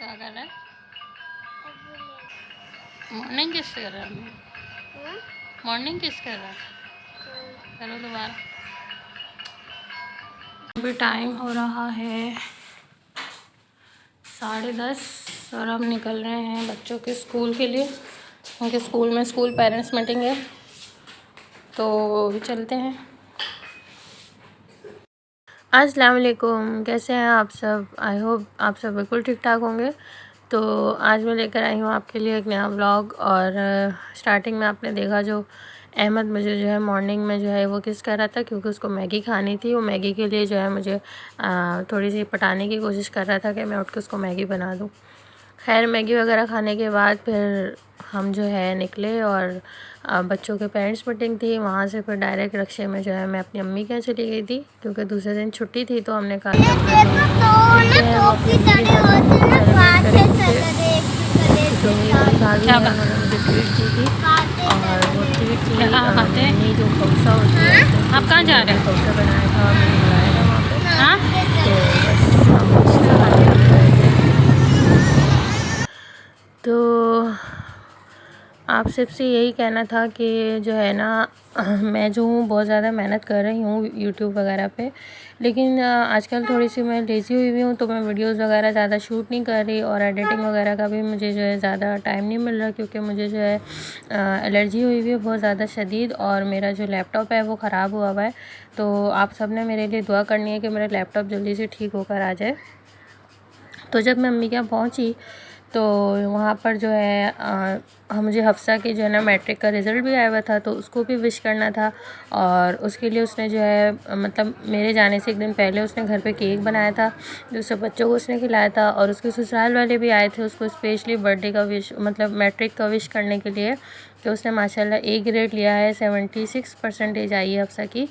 क्या कर रहा है? मॉर्निंग किस कर रहा है? मॉर्निंग किस कर रहा है? चलो दोबारा। अभी टाइम हो रहा है 10:30 और हम निकल रहे हैं बच्चों के स्कूल के लिए। उनके स्कूल में स्कूल पेरेंट्स मीटिंग है, तो भी चलते हैं। अस्सलाम वालेकुम, कैसे हैं आप सब? आई होप आप सब बिल्कुल ठीक ठाक होंगे। तो आज मैं लेकर आई हूँ आपके लिए एक नया व्लॉग। और स्टार्टिंग में आपने देखा जो अहमद मुझे जो है मॉर्निंग में जो है वो किस कर रहा था, क्योंकि उसको मैगी खानी थी। वो मैगी के लिए जो है मुझे थोड़ी सी पटाने की कोशिश कर रहा था कि मैं उठ के उसको मैगी बना दूँ। खैर मैगी वगैरह खाने के बाद फिर हम जो है निकले और बच्चों के पेरेंट्स मीटिंग थी। वहाँ से फिर डायरेक्ट रिक्शे में जो है मैं अपनी अम्मी के यहाँ चली गई थी, क्योंकि दूसरे दिन छुट्टी थी। तो हमने कहा क्या जो खौसा होती है, आप कहाँ जा रहे हैं? खौसा बनाया था, मैंने बनाया था वहाँ पे। हाँ, तो आप सबसे यही कहना था कि जो है ना मैं जो हूँ बहुत ज़्यादा मेहनत कर रही हूँ यूट्यूब वगैरह पे, लेकिन आजकल थोड़ी सी मैं लेज़ी हुई हूँ, तो मैं वीडियोस वगैरह ज़्यादा शूट नहीं कर रही। और एडिटिंग वगैरह का भी मुझे जो है ज़्यादा टाइम नहीं मिल रहा, क्योंकि मुझे जो है एलर्जी हुई हुई है बहुत ज़्यादा शदीद, और मेरा जो लैपटॉप है वो ख़राब हुआ हुआ है। तो आप सब ने मेरे लिए दुआ करनी है कि मेरा लैपटॉप जल्दी से ठीक होकर आ जाए। तो जब मैं अम्मी के यहाँ पहुँची तो वहाँ पर जो है मुझे हफ्सा की जो है ना मैट्रिक का रिज़ल्ट भी आया हुआ था, तो उसको भी विश करना था। और उसके लिए उसने जो है मतलब मेरे जाने से एक दिन पहले उसने घर पे केक बनाया था, जो सब बच्चों को उसने खिलाया था। और उसके ससुराल वाले भी आए थे उसको स्पेशली बर्थडे का विश मतलब मैट्रिक का विश करने के लिए। तो उसने माशाल्लाह ए ग्रेड लिया है, 76% आई है हफ्सा की।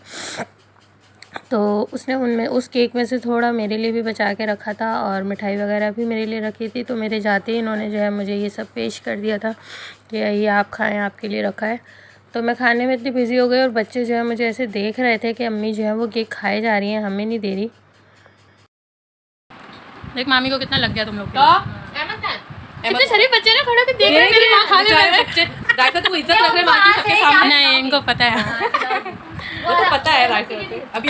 तो उसने उनमें उस केक में से थोड़ा मेरे लिए भी बचा के रखा था, और मिठाई वगैरह भी मेरे लिए रखी थी। तो मेरे जाते ही इन्होंने जो है मुझे ये सब पेश कर दिया था कि ये आप खाएं, आपके लिए रखा है। तो मैं खाने में इतनी बिज़ी हो गई, और बच्चे जो है मुझे ऐसे देख रहे थे कि अम्मी जो है वो केक खाए जा रही हैं, हमें नहीं दे रही। देख मामी को कितना लग गया तुम लोग को। कितने शरीफ बच्चे ना, खड़े होकर देख रहे हैं मेरी माँ खा रही है। बच्चे तो इज्जत रख रहे माँ की सबके सामने। नहीं, इनको पता है, वो तो पता है।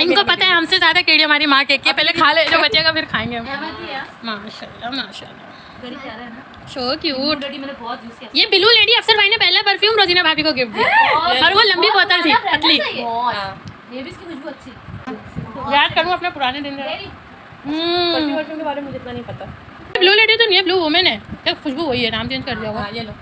इनको पता है हमसे ज़्यादा केड़ी हमारी माँ केक के, पहले खा ले जो बचेगा फिर खाएंगे हम। माशाल्लाह माशाल्लाह, शो क्यूट। ये ब्लू लेडी अफसर भाई ने पहला परफ्यूम रोजीना भाभी को गिफ्ट दिया, और वो लंबी बोतल थी पतली। ये भी इसकी खुशबू अच्छी। याद करूँ अपने पुराने दिन परफ्यूम के बारे में मुझे इतना नहीं पता। ब्लू लेडी तो नहीं है, ब्लू वुमेन है। क्या खुशबू वही है, नाम चेंज कर दिया होगा। ये लो।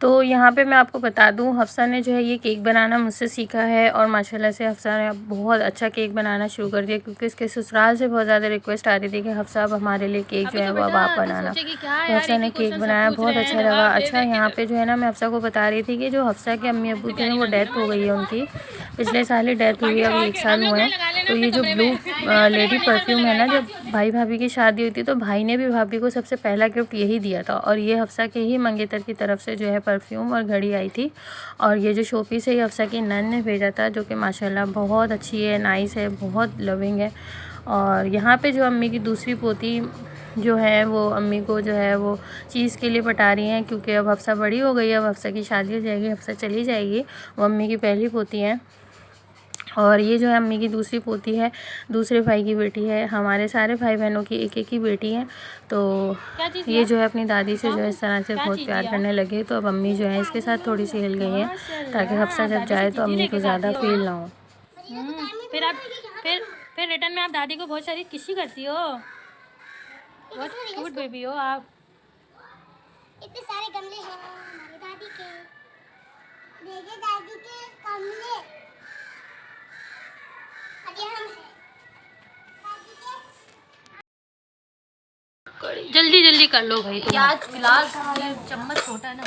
तो यहाँ पे मैं आपको बता दूँ, हफ्सा ने जो है ये केक बनाना मुझसे सीखा है, और माशाल्लाह से हफ्सा ने बहुत अच्छा केक बनाना शुरू कर दिया, क्योंकि इसके ससुराल से बहुत ज़्यादा रिक्वेस्ट आ रही थी कि हफ्सा अब हमारे लिए केक जो है वो अब आप बनाना। तो हफ्सा ने केक बनाया, बहुत अच्छा लगा। अच्छा यहाँ पे जो है ना मैं हफ्सा को बता रही थी कि जो हफ्सा के अम्मी अब्बू थे वो डेथ हो गई है उनकी, पिछले साल ही डेथ हुई है, अभी 1 साल हुए हैं। तो ये जो ब्लू लेडी परफ्यूम है ना, जब भाई भाभी की शादी हुई थी तो भाई ने भी भाभी को सबसे पहला गिफ्ट यही दिया था, और ये हफ्सा के ही मंगेतर की तरफ से जो है परफ्यूम और घड़ी आई थी। और ये जो शोपीस है ये हफ्सा की नन ने भेजा था, जो कि माशाल्लाह बहुत अच्छी है, नाइस है, बहुत लविंग है। और यहाँ पे जो अम्मी की दूसरी पोती जो है वो अम्मी को जो है वो चीज़ के लिए पटा रही हैं, क्योंकि अब हफ्सा बड़ी हो गई है, अब हफ्सा की शादी हो जाएगी, हफ्सा चली जाएगी। वो अम्मी की पहली पोती है, और ये जो है अम्मी की दूसरी पोती है, दूसरे भाई की बेटी है। हमारे सारे भाई बहनों की एक एक ही बेटी है। तो ये जो है अपनी दादी से जो है इस तरह से बहुत प्यार करने लगे। तो अब अम्मी जो है इसके साथ थोड़ी सी हिल गई है, ताकि हफ्सा जब जाए तो अम्मी को ज़्यादा फील ना हो। फिर रिटर्न में आप दादी को बहुत सारी किसी करती हो, बहुत क्यूट बेबी हो आप। इतने सारे गमले हैं हमारी दादी के, देखिए दादी के गमले। अभी हम जल्दी जल्दी कर लो भाई, यार फिलहाल चम्मच छोटा है ना।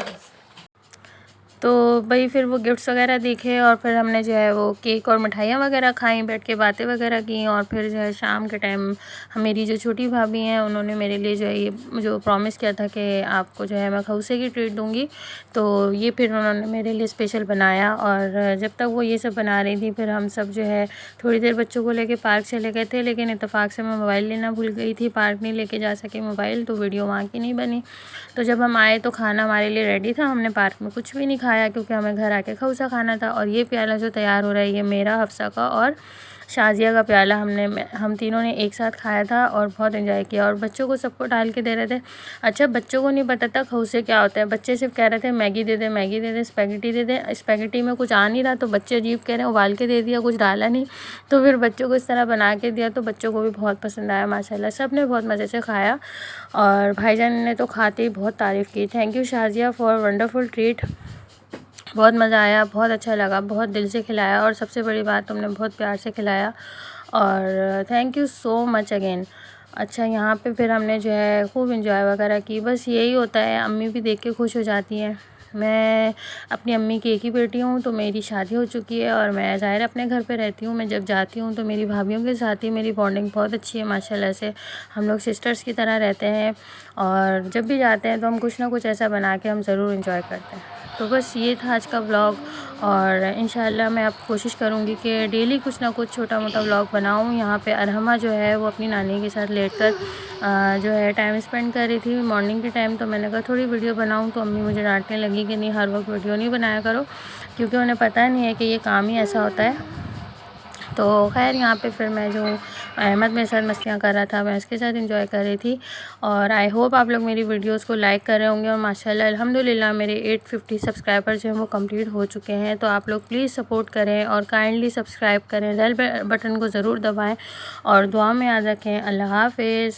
तो भाई फिर वो गिफ्ट्स वगैरह देखे और फिर हमने जो है वो केक और मिठाइयाँ वगैरह खाई, बैठ के बातें वगैरह की। और फिर जो है शाम के टाइम मेरी जो छोटी भाभी हैं उन्होंने मेरे लिए जो है ये जो प्रॉमिस किया था कि आपको जो है मैं खौसे की ट्रीट दूँगी, तो ये फिर उन्होंने मेरे लिए स्पेशल बनाया। और जब तक वो ये सब बना रही थी फिर हम सब जो है थोड़ी देर बच्चों को लेके पार्क चले गए थे, लेकिन इत्तेफाक से मैं मोबाइल लेना भूल गई थी, पार्क नहीं लेके जा सके मोबाइल, तो वीडियो वहाँ की नहीं बनी। तो जब हम आए तो खाना हमारे लिए रेडी था, हमने पार्क में कुछ भी नहीं खाया क्योंकि हमें घर आके खौसा खाना था। और ये प्याला जो तैयार हो रहा है ये मेरा, हफ्सा का और शाजिया का प्याला हम तीनों ने एक साथ खाया था और बहुत एंजॉय किया। और बच्चों को सबको डाल के दे रहे थे। अच्छा, बच्चों को नहीं पता था खौसे क्या होता है, बच्चे सिर्फ कह रहे थे मैगी दे दे, मैगी दे दे, स्पैगेटी दे दे। स्पैगेटी में कुछ आ नहीं रहा तो बच्चे अजीब कह रहे हैं उबाल के दे दिया, कुछ डाला नहीं। तो फिर बच्चों को इस तरह बना के दिया तो बच्चों को भी बहुत पसंद आया माशाल्लाह, सब ने बहुत मज़े से खाया। और भाईजान ने तो खाते ही बहुत तारीफ़ की। Thank you Shazia for wonderful treat, बहुत मज़ा आया, बहुत अच्छा लगा, बहुत दिल से खिलाया और सबसे बड़ी बात तुमने बहुत प्यार से खिलाया और thank you so much again. अच्छा, यहाँ पे फिर हमने जो है खूब इंजॉय वगैरह की। बस यही होता है, अम्मी भी देख के खुश हो जाती हैं। मैं अपनी अम्मी की एक ही बेटी हूँ, तो मेरी शादी हो चुकी है और मैं ज़ाहिर अपने घर पे रहती हूँ। मैं जब जाती हूँ तो मेरी भाभीयों के साथ ही मेरी बॉन्डिंग बहुत अच्छी है माशाल्लाह से, हम लोग सिस्टर्स की तरह रहते हैं। और जब भी जाते हैं तो हम कुछ ना कुछ ऐसा बना के हम ज़रूर इंजॉय करते हैं। तो बस ये था आज का व्लॉग और इंशाल्लाह मैं अब कोशिश करूँगी कि डेली कुछ ना कुछ छोटा मोटा व्लॉग बनाऊँ। यहाँ पे अरहमा जो है वो अपनी नानी के साथ लेटकर जो है टाइम स्पेंड कर रही थी मॉर्निंग के टाइम, तो मैंने कहा थोड़ी वीडियो बनाऊँ, तो अम्मी मुझे डांटने लगी कि नहीं हर वक्त वीडियो नहीं बनाया करो, क्योंकि उन्हें पता नहीं है कि ये काम ही ऐसा होता है। तो खैर यहाँ पे फिर मैं जो अहमद मेरे साथ मस्तियाँ कर रहा था मैं उसके साथ एंजॉय कर रही थी। और आई होप आप लोग मेरी वीडियोस को लाइक कर रहे होंगे। और माशाल्लाह अल्हम्दुलिल्लाह मेरे 850 सब्सक्राइबर जो हैं वो कंप्लीट हो चुके हैं। तो आप लोग प्लीज़ सपोर्ट करें और काइंडली सब्सक्राइब करें, बेल बटन को ज़रूर दबाएँ और दुआ में याद रखें। अल्लाह हाफ़िज़।